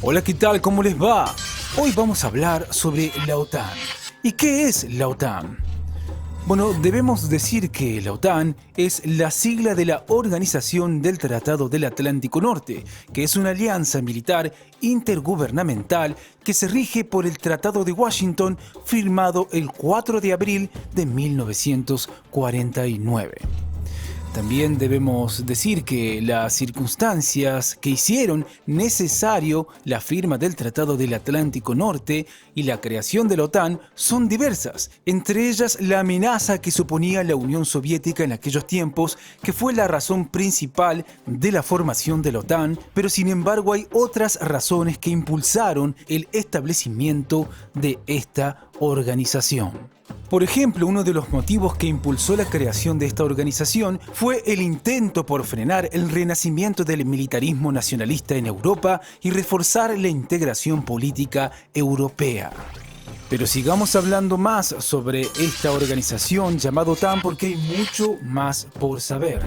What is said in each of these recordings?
Hola, ¿qué tal? ¿Cómo les va? Hoy vamos a hablar sobre la OTAN. ¿Y qué es la OTAN? Bueno, debemos decir que la OTAN es la sigla de la Organización del Tratado del Atlántico Norte, que es una alianza militar intergubernamental que se rige por el Tratado de Washington firmado el 4 de abril de 1949. También debemos decir que las circunstancias que hicieron necesario la firma del Tratado del Atlántico Norte y la creación de la OTAN son diversas, entre ellas la amenaza que suponía la Unión Soviética en aquellos tiempos, que fue la razón principal de la formación de la OTAN, pero sin embargo hay otras razones que impulsaron el establecimiento de esta organización. Por ejemplo, uno de los motivos que impulsó la creación de esta organización fue el intento por frenar el renacimiento del militarismo nacionalista en Europa y reforzar la integración política europea. Pero sigamos hablando más sobre esta organización llamada OTAN porque hay mucho más por saber.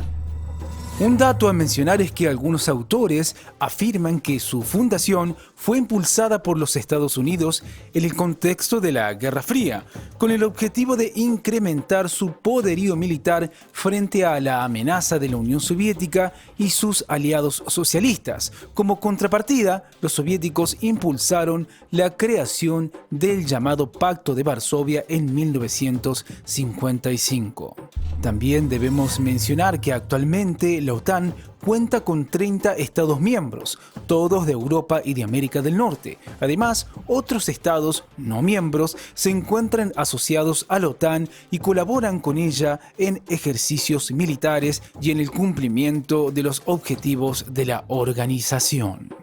Un dato a mencionar es que algunos autores afirman que su fundación fue impulsada por los Estados Unidos en el contexto de la Guerra Fría, con el objetivo de incrementar su poderío militar frente a la amenaza de la Unión Soviética y sus aliados socialistas. Como contrapartida, los soviéticos impulsaron la creación del llamado Pacto de Varsovia en 1955. También debemos mencionar que actualmente la OTAN cuenta con 30 Estados miembros, todos de Europa y de América del Norte. Además, otros estados no miembros se encuentran asociados a la OTAN y colaboran con ella en ejercicios militares y en el cumplimiento de los objetivos de la organización.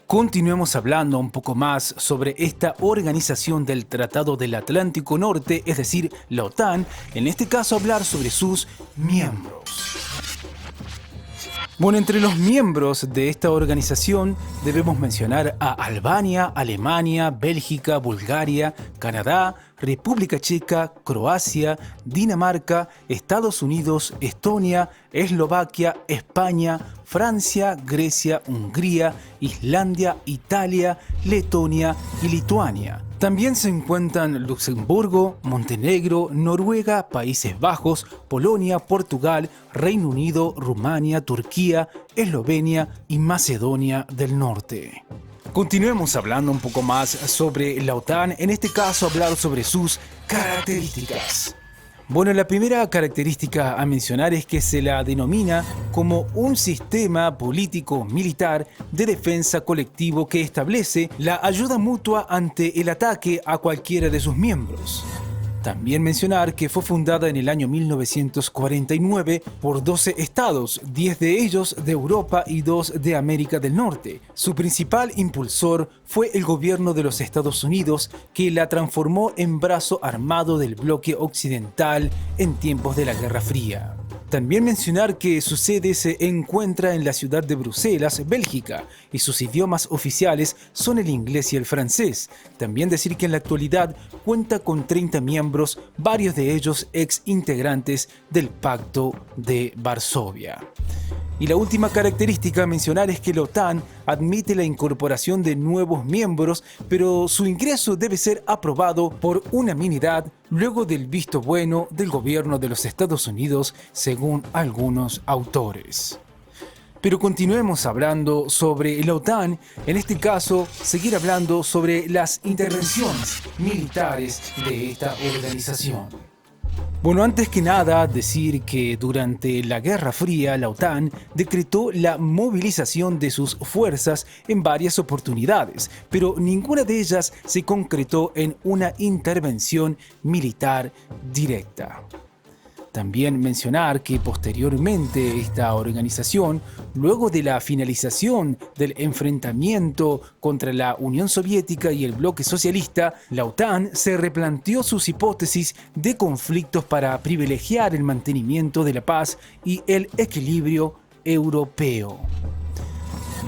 Continuemos hablando un poco más sobre esta organización del Tratado del Atlántico Norte, es decir, la OTAN, en este caso hablar sobre sus miembros. Bueno, entre los miembros de esta organización debemos mencionar a Albania, Alemania, Bélgica, Bulgaria, Canadá, República Checa, Croacia, Dinamarca, Estados Unidos, Estonia, Eslovaquia, España, Francia, Grecia, Hungría, Islandia, Italia, Letonia y Lituania. También se encuentran Luxemburgo, Montenegro, Noruega, Países Bajos, Polonia, Portugal, Reino Unido, Rumania, Turquía, Eslovenia y Macedonia del Norte. Continuemos hablando un poco más sobre la OTAN, en este caso hablar sobre sus características. Bueno, la primera característica a mencionar es que se la denomina como un sistema político-militar de defensa colectivo que establece la ayuda mutua ante el ataque a cualquiera de sus miembros. También mencionar que fue fundada en el año 1949 por 12 estados, 10 de ellos de Europa y 2 de América del Norte. Su principal impulsor fue el gobierno de los Estados Unidos, que la transformó en brazo armado del bloque occidental en tiempos de la Guerra Fría. También mencionar que su sede se encuentra en la ciudad de Bruselas, Bélgica, y sus idiomas oficiales son el inglés y el francés. También decir que en la actualidad cuenta con 30 miembros, varios de ellos ex integrantes del Pacto de Varsovia. Y la última característica a mencionar es que la OTAN admite la incorporación de nuevos miembros, pero su ingreso debe ser aprobado por unanimidad luego del visto bueno del gobierno de los Estados Unidos, según algunos autores. Pero continuemos hablando sobre la OTAN, en este caso seguir hablando sobre las intervenciones militares de esta organización. Bueno, antes que nada, decir que durante la Guerra Fría la OTAN decretó la movilización de sus fuerzas en varias oportunidades, pero ninguna de ellas se concretó en una intervención militar directa. También mencionar que posteriormente esta organización, luego de la finalización del enfrentamiento contra la Unión Soviética y el bloque socialista, la OTAN se replanteó sus hipótesis de conflictos para privilegiar el mantenimiento de la paz y el equilibrio europeo.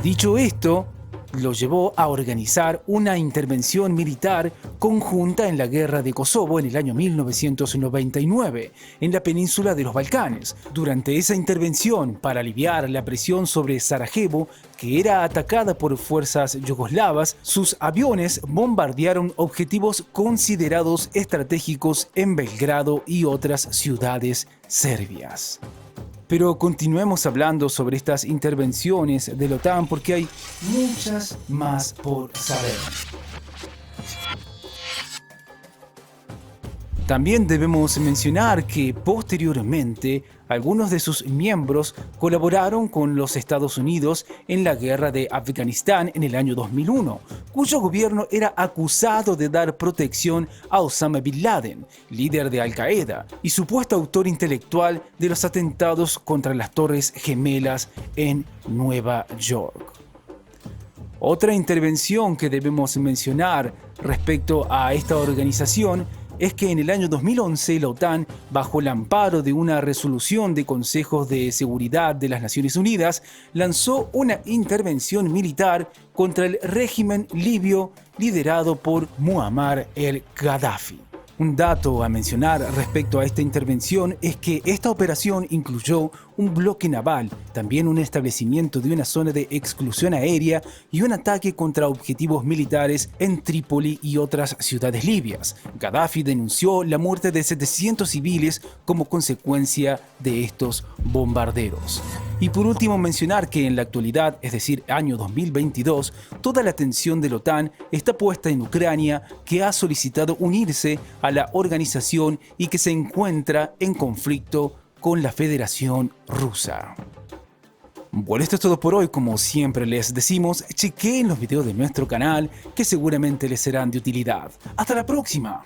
Dicho esto, lo llevó a organizar una intervención militar conjunta en la Guerra de Kosovo en el año 1999, en la península de los Balcanes. Durante esa intervención, para aliviar la presión sobre Sarajevo, que era atacada por fuerzas yugoslavas, sus aviones bombardearon objetivos considerados estratégicos en Belgrado y otras ciudades serbias. Pero continuemos hablando sobre estas intervenciones de la OTAN porque hay muchas más por saber. También debemos mencionar que posteriormente algunos de sus miembros colaboraron con los Estados Unidos en la guerra de Afganistán en el año 2001, cuyo gobierno era acusado de dar protección a Osama Bin Laden, líder de Al-Qaeda y supuesto autor intelectual de los atentados contra las Torres Gemelas en Nueva York. Otra intervención que debemos mencionar respecto a esta organización es que en el año 2011 la OTAN, bajo el amparo de una resolución de consejos de seguridad de las Naciones Unidas, lanzó una intervención militar contra el régimen libio liderado por Muammar el-Gaddafi. Un dato a mencionar respecto a esta intervención es que esta operación incluyó un bloque naval, también un establecimiento de una zona de exclusión aérea y un ataque contra objetivos militares en Trípoli y otras ciudades libias. Gaddafi denunció la muerte de 700 civiles como consecuencia de estos bombardeos. Y por último mencionar que en la actualidad, es decir, año 2022, toda la atención de la OTAN está puesta en Ucrania, que ha solicitado unirse a la organización y que se encuentra en conflicto con la Federación Rusa. Bueno, esto es todo por hoy. Como siempre les decimos, chequeen los videos de nuestro canal que seguramente les serán de utilidad. ¡Hasta la próxima!